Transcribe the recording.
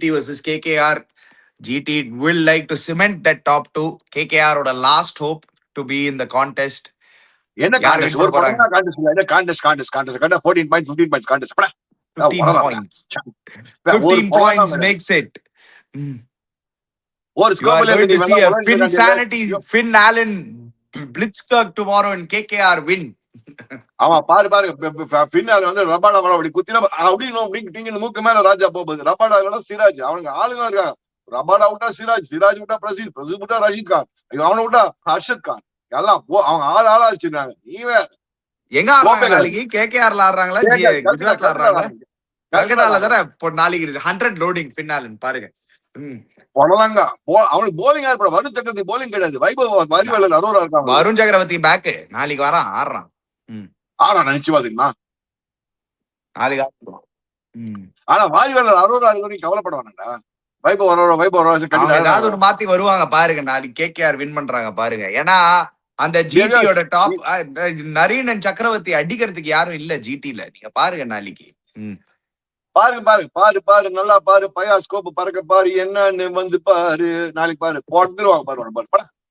GT versus KKR. GT will like to cement that top two. KKR oda last hope to be in the contest. என்ன யார் contest? win ஒரு பண்ண போறாங்க? படமா contest இல்ல. Contest கரெக்டா 14 points 15 points contest. 15 points. 15 points makes it. ஒரு You are ஸ்கோப்ல going இருந்து நீ to வேணா see a உலகம் Finn இருக்காது. Sanity, Finn Allen Blitzkirk tomorrow in KKR win. அவன் பாரு பின்னால வந்து ரபாடா அப்படி குத்தினா அப்படின்னு மூக்கு மேல ராஜா போகுது. ரபாடா இல்லைன்னா சிராஜ். அவனுக்கு ஆளுங்க இருக்காங்க. ரபாடா விட்டா சிராஜ் விட்டா பிரசீத் விட்டா ரஷீத் கான், அவனை விட்டா ஹர்ஷத் கான், எல்லாம் அவங்க ஆளா வச்சிருக்காங்க. நீ வேற எங்க ஆடுறாங்க நாளைக்கு? KKRல ஆடுறாங்களா குஜராத்ல ஆடுறாங்களா? கல்கட்டால தானே இப்போ நாளைக்கு 100 லோடிங் ஃபின்னாலன் பாருங்க. பொடலங்கா அவனுக்கு போலிங் ஏற்பட வருண் சக்கரவர்த்தி போலிங் கிடையாது. வைபவ் வரிவலன் அரோரா இருக்காங்க. வருண் சக்கரவர்த்தி பேக் நாளைக்கு வரான் ஆடுறான். நிச்சயமா தெரியுமா நாளைக்கு. ஆனா வாரிவலன் அரோரா கவலைப்பட வேணாம்டா. வைபவ் அரோரா ஏதாவது ஒண்ணு மாத்தி வருவாங்க பாருங்க. நாளைக்கு KKR வின் பண்றாங்க பாருங்க. ஏன்னா அந்த ஜிடியோட டாப் நரீன் அண்ட் சக்கரவர்த்தி அடிக்கிறதுக்கு யாரும் இல்ல ஜிடில. நீங்க பாருங்க நாளைக்கு. பாரு நல்லா பாரு. பயா ஸ்கோப் பறக்க பாரு. என்னன்னு வந்து பாரு. நாளைக்கு பாரு போட்டுருவாங்க பாரு.